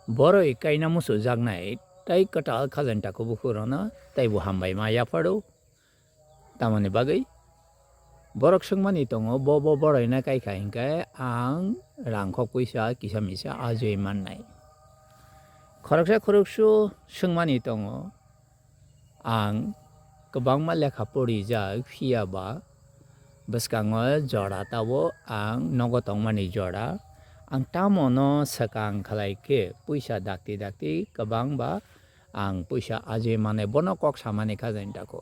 Boroi kaina musu jagnai tai katal khajan ta ko bukurona tai bu hambai ma ya pado tamani bagai borok sungmani tongo bo boroi na kai kai hingkai ang rangkok puisa kisa misa ajoi mannai khoroksu sungmani tongo ang kwbangma lekha porijak phiaba bwskango jora tabo ang nogo tongmani jora ang tamono sakang khlaike puisa dakti kwbangba ang puisa ajoi mane bono kok samani khajain tako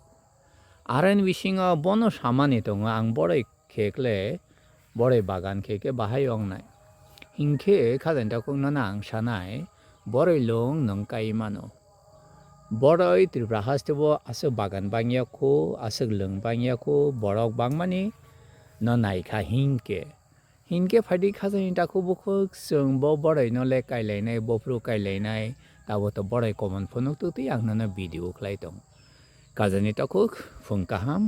Aran bisingo bono samani tongo ang boroi khekle boroi bagan kheke bahai ongnai hingke khajain tako nana ang sanai boroi long nong kai mano boroi tripura hastebo asuk bagan bangya ko asuk lung bangya ko borok bangmani no naikha hingke phadi khajain tako bukuk sung bo boroi no le kai lainai bopru kai lainai tabo to boroi common phonuk tuti ang nana video khlai tong kajani takuk phung kaham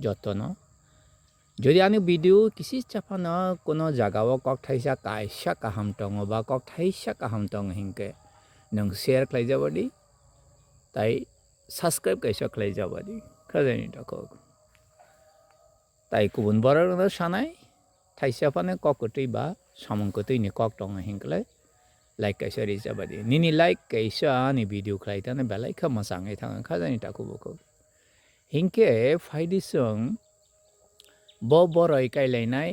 jotono যদি আমি video কিসি চাপানো কোনো জায়গাও cock থাইসা কাইসা কাহাম tongo বা cock থাইসা কাহাম tong হিংকে নং share খাই যাবাদি তাই সাবস্ক্রাইব কাইসা খাই যাবাদি খাজানি takuk তাই কুবুন বড় সানাই থাইসা পানে ককটই বা সামংকতই নি কক tong হিংকলে লাইক কাইসা রি যাবাদি নিনি লাইক কাইসা নি ভিডিও খাই তানে বেলাই খামা সাঙ্গাই থাঙ্গা খাজানি takuboko হিংকে ফাইদি সং bo boroi kailainai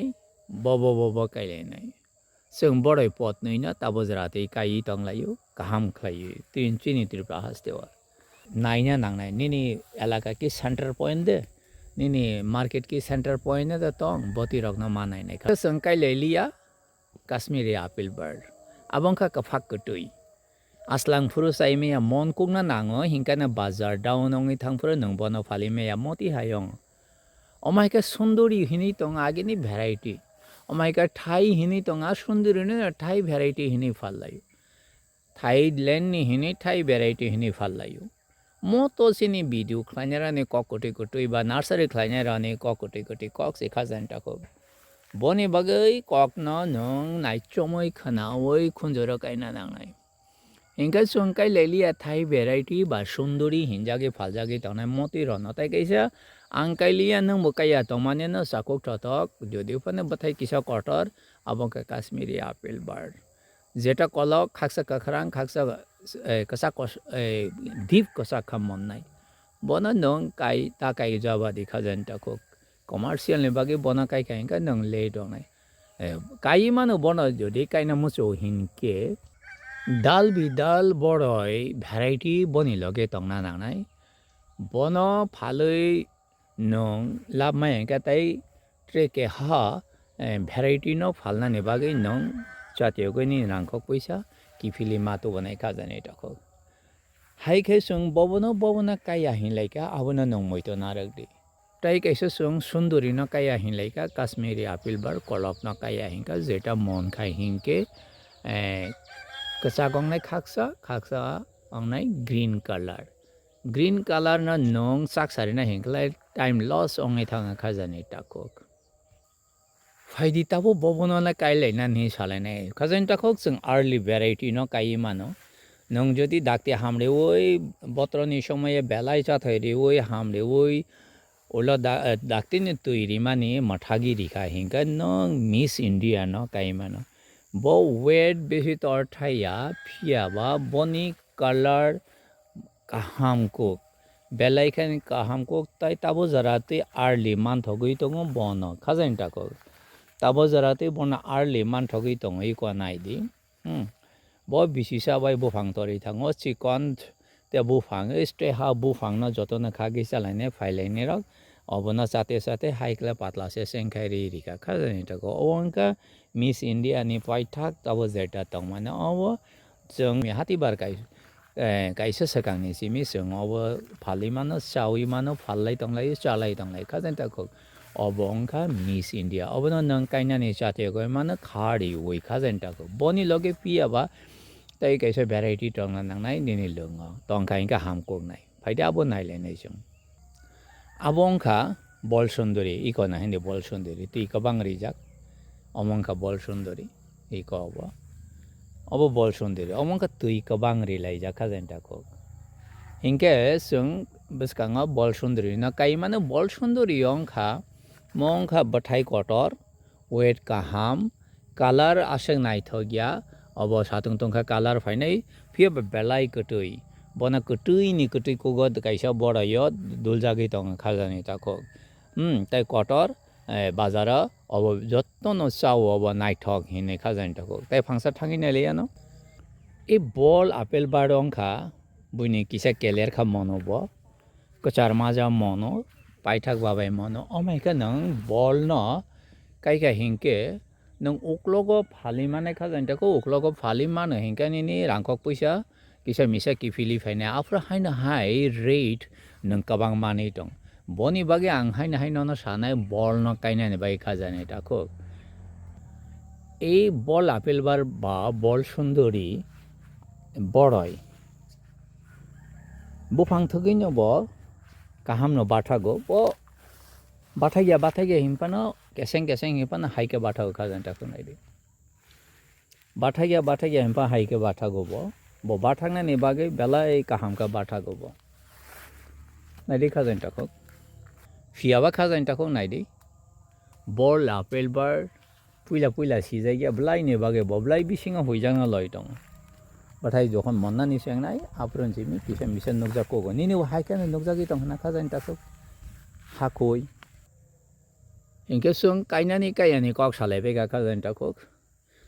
bo kailainai sung boroi pot nuina tabo jarate kai tonglayu kaham khlayu tin chini tripura hastewa naina nangnai nini elaka ki center point de nini market ki center point de tong boti rokno manai nai kha sung kailailia kashmiri apple bird abongkha kafak kutui aslang phuru saimea mon kungna nango hingkana bazar down ongi thangphuru nongbono phalimeya moti hayong Omaika sunduri hini tonga agini variety. Omaika Thai hini tonga sunduri ni Thai variety hini fallayu. Thailand ni hini Thai variety hini fallayu. Moto sini video klanyara ni kokoti kotui ba nursery klanyara ni kokoti kok si khazan tako. Boni bagai kok no nong nai chomoi khana oi khunjoro kaina nangai. Inka sungkai lelia Thai variety ba sunduri hinjage faljage tonga moti rono tai kaisa angkailia nang bukaya tomane no sakok totok jodi upane bathai kisa kotor abongka Kashmiri apple bird jeta kolok khaksa kakhrang khaksa kasa deep kasa khamon nai bona nong kai ta kai jaba dikhajan takok commercial ne bagi bona kai kai ka nong le dong nai kai mano bona jodi kai na mucho hinke dal bidal boroi variety boni loge tongna nangnai bono phaloi nong labmai ka tai treke ha variety no phalna ne bagai nong chatyo ko ni rangkok puisa kifili mato banai ka jane takho hai khe sung bobona kaya hinlaika abona nong moito narakdi tai kaisa sung sunduri no kaya hinlaika Kashmiri apple bar kolop no kaya hinka jeta mon khai hingke kasa gongnai khaksa ongnai green color na nong sak sarina hinklai time loss ongai thanga khajani takok faidi tabo bobono na kailai na ni salai khajani takok sung early variety no kai mano nong jodi dakte hamre oi botroni somoye belai cha thairi oi hamre oi ola dakte ni tuiri mani mathagi rikha hinka nong miss india no kai mano bo weight beshi tor thaya phia ba boni color kahamko belai khan kahamko tai tabo jarate early man thogui tongo bono khajain tako tabo jarate bona early man thogui tongo iko nai di bo bisisa bai bo phang tori thango chikon te bo phang ste ha bo phang na jotona khagi chalaine phailai rok obona sate haikla patla se sengkhairi rika khajain tako onka miss india ni paithak tabo jeta tongmane obo jong mi hati bar kai kaisa sakangni simi sung obo phali mano chawi mano phallai tonglai chalai tonglai khajan tako obongka miss india obono nang kaina ni chate go mano khari oi khajan tako boni loge pia ba tai kaisa variety tongna nangnai nini lungo tongkai ka hamkok nai phaida abo nai le nai sung abongka bol sundori ikona hindi bol sundori ti kabang rijak omongka bol sundori iko obo abo bol sunduri omongka tui kabang rilai ja khajan tako hingke sung bwskango bol sunduri na kaimano bol sunduri ongkha mongkha bathai kotor weight kaham color aseng naithokya abo satung tongkha color phainai phiaba belai kotui bona kotui ni kotui kogo kaisa borayo duljagi tong khajani tako tai kotor bazara abo jottono chao abo naithok hinai khajani tako tai phangsa thangi naileyano এই বল apple বার অংখা বুনি কিসা কেলের খা মনো ব কচার মাজা মনো পাইথাক বাবাই মনো অমাইকা নং বল ন কাইকা হিংকে নং উকলগো ফালি মানে খা জানতাকো উকলগো ফালি মানে হিংকা নিনি রাংকক পয়সা কিসা মিসা কিফিলি ফাইনে আফ্রা হাইনা হাই রেট নং কাবাং মানি দं বনি বাগে আং হাইনা হাই নন সানাই বল ন কাইনানি বাই খা জানি তাকো এই বল আপেল বার বা বল সুন্দরী বড়ই বুফাং থগিনো ব কাহামনো বাঠাগো ব বাথাইয়া হিমপানো কেসেং হিমপানো হাইকে বাঠাগো খাজান তাকো নাইদি বাথাইয়া হিমপা হাইকে বাঠাগো ব বাঠাংনানি बागै बेलाय काहामका बाठागो ब नाइदी खाजान ताको फियाबा खाजान ताको नाइदी बल आपेल बार पुइला सिजाइया ब्लाइनि बागै बब्लाइ बिसिङा हुइजांना लय दं बाथाय जखन मन्नानि सेंनाय आप्रन जिमि किसा मिसा नगजा कोगो निनि हाइकाने नगजागि दं हना खाजान ताको हाखoi इनके सुं काइनानि कायानि कक सालायबेगा खाजान ताको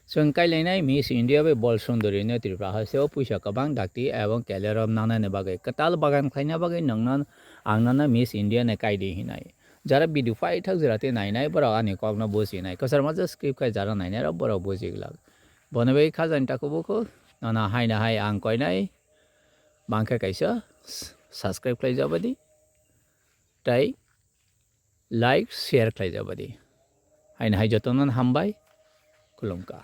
सुं काइलायनाय मिस इंडिया बे बल सुंदरी ने त्रिपुरा हासेव पुइसा कबां दाक्ति एवं केलेरम नानाने बागै कताल बागान खाइना बागै नंगनान आंनाना मिस इंडिया ने काइदि हिनाय যারা ভিডিও ফাই থাক জরাতে নাইনাই বড় আনি কখনো বুঝি নাই কসার মাঝে স্ক্রিপ্ট খাই যারা নাইনাই বড় বুঝি গেলাম বনবে খাজান তাকবুকো না হাই আং কয়নাই বাংখা কাইসা সাবস্ক্রাইব খাই যাবাদি তাই লাইক শেয়ার খাই যাবাদি হাইনা হাই যতনান হামবাই খুলুমকা